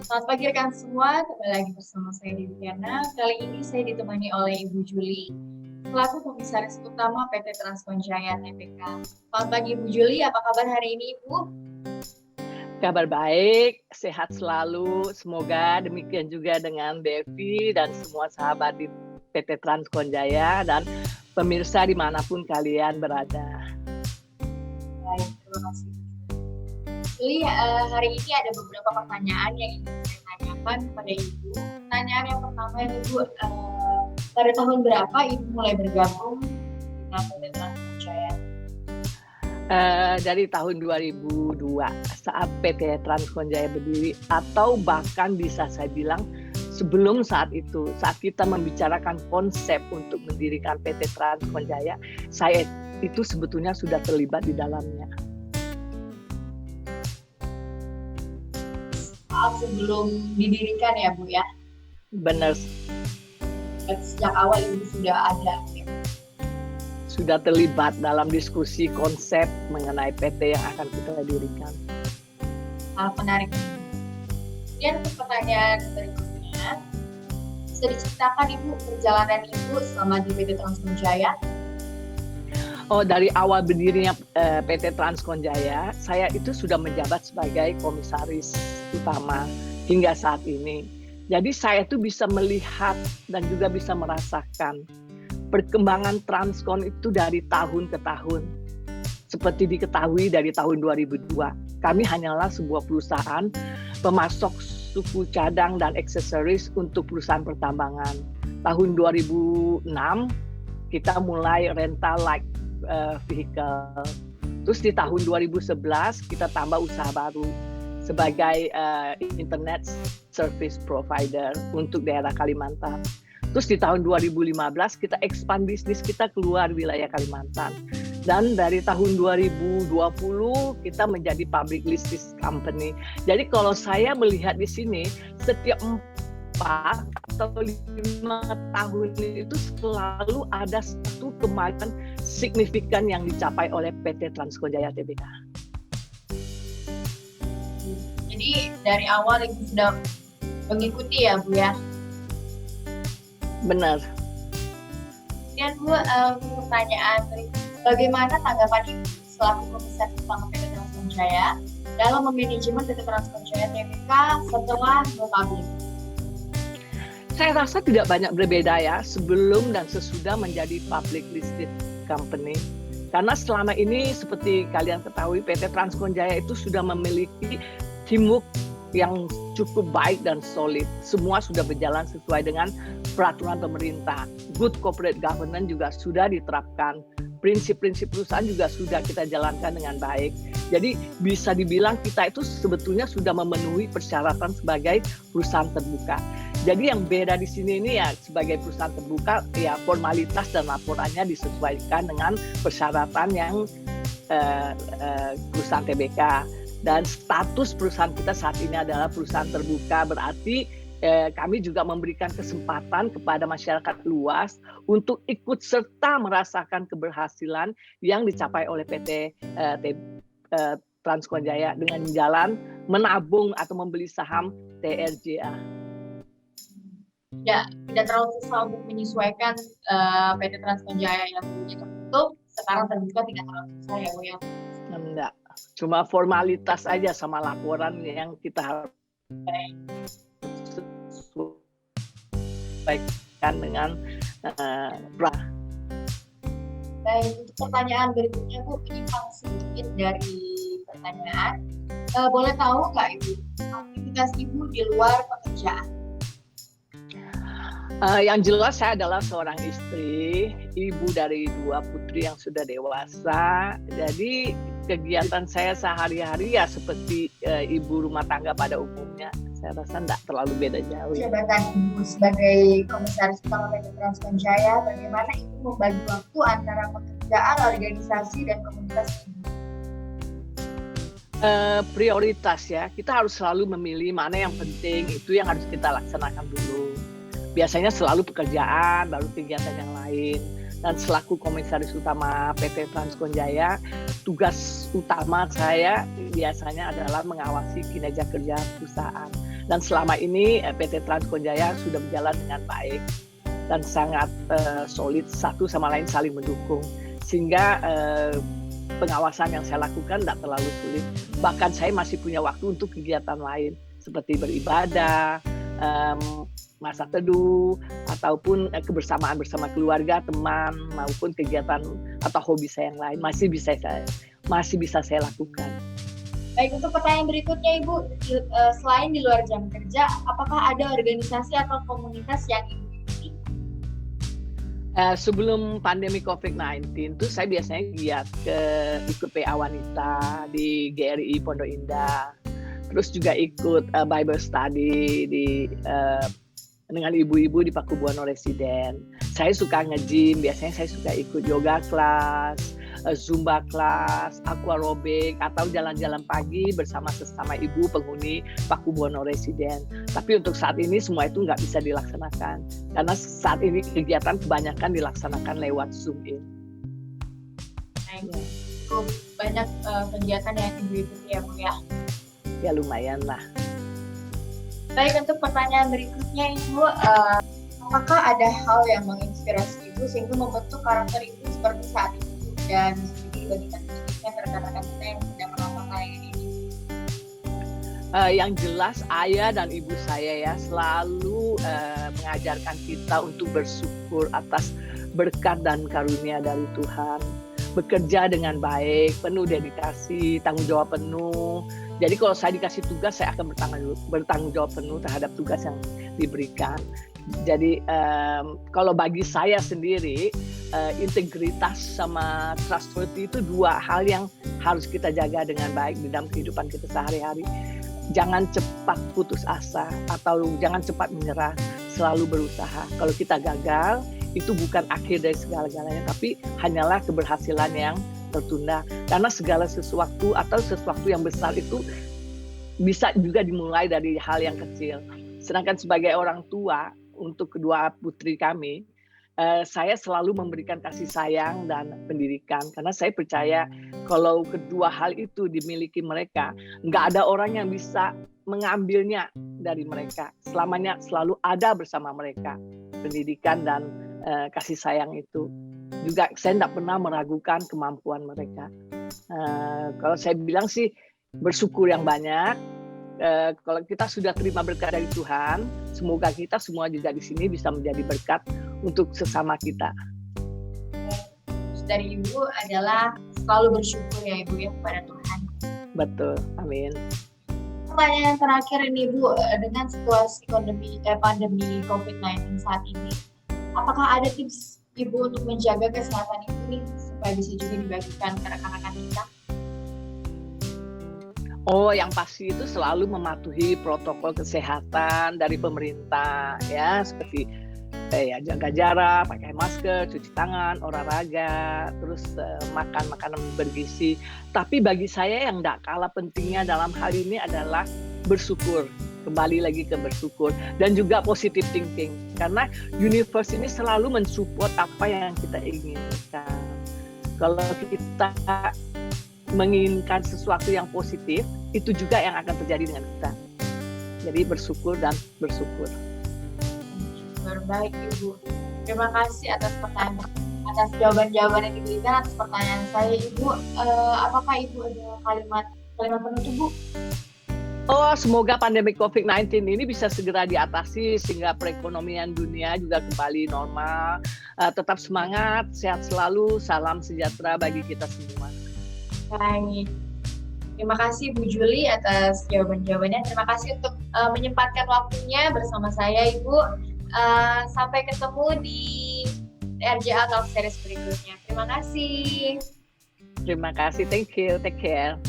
Selamat pagi rekan semua, kembali lagi bersama saya Deviana. Kali ini saya ditemani oleh Ibu Juli, selaku Komisaris Utama PT Transkonjaya Tbk. Selamat pagi Ibu Juli, apa kabar hari ini Ibu? Kabar baik, sehat selalu. Semoga demikian juga dengan Devi dan semua sahabat di PT Transkonjaya dan pemirsa dimanapun kalian berada. Baik, terima kasih. Juli, hari ini ada beberapa pertanyaan yang ingin saya tanyakan kepada Ibu. Pertanyaan yang pertama Ibu, pada tahun berapa Ibu mulai bergabung dengan PT Transkonjaya? Dari tahun 2002 saat PT Transkonjaya berdiri, atau bahkan bisa saya bilang sebelum saat itu, saat kita membicarakan konsep untuk mendirikan PT Transkonjaya, saya itu sebetulnya sudah terlibat di dalamnya. Sebelum didirikan ya Bu ya? Benar. Sejak awal Ibu sudah ada ya? Sudah terlibat dalam diskusi konsep mengenai PT yang akan kita dirikan. Menarik. Kemudian untuk pertanyaan berikutnya, bisa diceritakan Ibu perjalanan Ibu selama di PT Transkonjaya? Oh, dari awal berdirinya PT Transkonjaya, saya itu sudah menjabat sebagai komisaris utama hingga saat ini. Jadi saya tuh bisa melihat dan juga bisa merasakan perkembangan Transkon itu dari tahun ke tahun. Seperti diketahui dari tahun 2002, kami hanyalah sebuah perusahaan pemasok suku cadang dan aksesoris untuk perusahaan pertambangan. Tahun 2006 kita mulai rental light vehicle. Terus di tahun 2011 kita tambah usaha baru sebagai internet service provider untuk daerah Kalimantan. Terus di tahun 2015 kita expand bisnis kita keluar wilayah Kalimantan. Dan dari tahun 2020 kita menjadi public listed company. Jadi kalau saya melihat di sini, setiap 4 atau 5 tahun itu selalu ada satu kemajuan signifikan yang dicapai oleh PT Transkonjaya Tbk. Jadi dari awal Ibu sudah mengikuti ya Bu ya? Benar. Kemudian Bu, pertanyaan berikutnya, bagaimana tanggapan Ibu selaku Komisaris Utama PT Transkonjaya dalam memanajemen PT Transkonjaya Tbk setelah publik? Saya rasa tidak banyak berbeda ya sebelum dan sesudah menjadi public listed company. Karena selama ini seperti kalian ketahui PT Transkonjaya itu sudah memiliki teamwork yang cukup baik dan solid. Semua sudah berjalan sesuai dengan peraturan pemerintah. Good corporate governance juga sudah diterapkan. Prinsip-prinsip perusahaan juga sudah kita jalankan dengan baik. Jadi bisa dibilang kita itu sebetulnya sudah memenuhi persyaratan sebagai perusahaan terbuka. Jadi yang beda di sini ini ya sebagai perusahaan terbuka ya formalitas dan laporannya disesuaikan dengan persyaratan yang perusahaan TBK. Dan status perusahaan kita saat ini adalah perusahaan terbuka, berarti kami juga memberikan kesempatan kepada masyarakat luas untuk ikut serta merasakan keberhasilan yang dicapai oleh PT Transkonjaya dengan jalan menabung atau membeli saham TRJA. Ya, tidak terlalu susah untuk menyesuaikan PT Transkonjaya yang dulunya tertutup, sekarang terbuka tidak terlalu susah ya Bu ya? Enggak, cuma formalitas aja sama laporan yang kita harus sesuaikan dengan Baik, untuk pertanyaan berikutnya Bu, menyimpang sedikit dari pertanyaan. Boleh tahu nggak Ibu, aktivitas Ibu di luar pekerjaan? Yang jelas saya adalah seorang istri, ibu dari 2 putri yang sudah dewasa. Jadi kegiatan saya sehari-hari ya seperti ibu rumah tangga pada umumnya. Saya rasa tidak terlalu beda jauh. Jabatan Ibu sebagai Komisaris Utama PT Transkonjaya, bagaimana Ibu membagi waktu antara pekerjaan, organisasi, dan komunitas Ibu? Prioritas ya, kita harus selalu memilih mana yang penting, itu yang harus kita laksanakan dulu. Biasanya selalu pekerjaan, baru kegiatan yang lain. Dan selaku Komisaris Utama PT Transkonjaya, tugas utama saya biasanya adalah mengawasi kinerja kerja perusahaan. Dan selama ini PT Transkonjaya sudah berjalan dengan baik dan sangat solid, satu sama lain saling mendukung, sehingga pengawasan yang saya lakukan tidak terlalu sulit. Bahkan saya masih punya waktu untuk kegiatan lain seperti beribadah, masa teduh, ataupun kebersamaan bersama keluarga, teman, maupun kegiatan atau hobi saya yang lain masih bisa saya lakukan. Baik, untuk pertanyaan berikutnya Ibu, selain di luar jam kerja, apakah ada organisasi atau komunitas yang Ibu ikuti? Sebelum pandemi COVID-19 itu saya biasanya giat ikut PA Wanita di GRI Pondok Indah, terus juga ikut Bible Study dengan ibu-ibu di Pakubuwono Residen. Saya suka nge-gym, biasanya saya suka ikut yoga class, Zumba class, aquarobic, atau jalan-jalan pagi bersama sesama ibu penghuni Pakubuwono Residen. Tapi untuk saat ini semua itu nggak bisa dilaksanakan, karena saat ini kegiatan kebanyakan dilaksanakan lewat Zoom in. Cukup banyak kegiatan yang Ibu ikuti ya Bu ya? Ya lumayan lah. Baik, untuk pertanyaan berikutnya Ibu, apakah ada hal yang menginspirasi Ibu sehingga membentuk karakter Ibu seperti saat ini dan sedikit bagikan khususnya terhadap kita yang sedang menonton tayangan ini? Yang jelas ayah dan ibu saya ya selalu mengajarkan kita untuk bersyukur atas berkat dan karunia dari Tuhan, bekerja dengan baik, penuh dedikasi, tanggung jawab penuh. Jadi kalau saya dikasih tugas, saya akan bertanggung jawab penuh terhadap tugas yang diberikan. Jadi kalau bagi saya sendiri, integritas sama trustworthy itu dua hal yang harus kita jaga dengan baik di dalam kehidupan kita sehari-hari. Jangan cepat putus asa atau jangan cepat menyerah, selalu berusaha. Kalau kita gagal, itu bukan akhir dari segala-galanya, tapi hanyalah keberhasilan yang tertunda. Karena segala sesuatu atau sesuatu yang besar itu bisa juga dimulai dari hal yang kecil. Sedangkan sebagai orang tua, untuk kedua putri kami, saya selalu memberikan kasih sayang dan pendidikan. Karena saya percaya kalau kedua hal itu dimiliki mereka, nggak ada orang yang bisa mengambilnya dari mereka. Selamanya selalu ada bersama mereka, pendidikan dan kasih sayang itu. Juga saya tidak pernah meragukan kemampuan mereka. Kalau saya bilang sih bersyukur yang banyak. Kalau kita sudah terima berkat dari Tuhan, semoga kita semua juga di sini bisa menjadi berkat untuk sesama kita. Dari Ibu adalah selalu bersyukur ya Ibu ya kepada Tuhan. Betul, amin. Pertanyaan terakhir ini Bu, dengan situasi pandemi COVID-19 saat ini, apakah ada tips Ibu untuk menjaga kesehatan Ibu nih supaya bisa juga dibagikan ke rekan-rekan kita? Oh, yang pasti itu selalu mematuhi protokol kesehatan dari pemerintah ya, seperti jaga jarak, pakai masker, cuci tangan, olahraga, terus makan makanan bergizi. Tapi bagi saya yang tidak kalah pentingnya dalam hal ini adalah bersyukur. Kembali lagi ke bersyukur dan juga positive thinking, karena universe ini selalu mensupport apa yang kita inginkan. Kalau kita menginginkan sesuatu yang positif, itu juga yang akan terjadi dengan kita. Jadi bersyukur dan bersyukur. Baik Ibu, terima kasih atas jawaban-jawaban yang diberikan atas pertanyaan saya Ibu. Apakah Ibu ada kalimat penutup Bu? Oh, semoga pandemi COVID-19 ini bisa segera diatasi sehingga perekonomian dunia juga kembali normal. Tetap semangat, sehat selalu, salam sejahtera bagi kita semua. Baik, terima kasih Bu Juli atas jawaban-jawabannya. Terima kasih untuk menyempatkan waktunya bersama saya Ibu. Sampai ketemu di RJA Talk Series berikutnya. Terima kasih. Terima kasih, thank you, take care.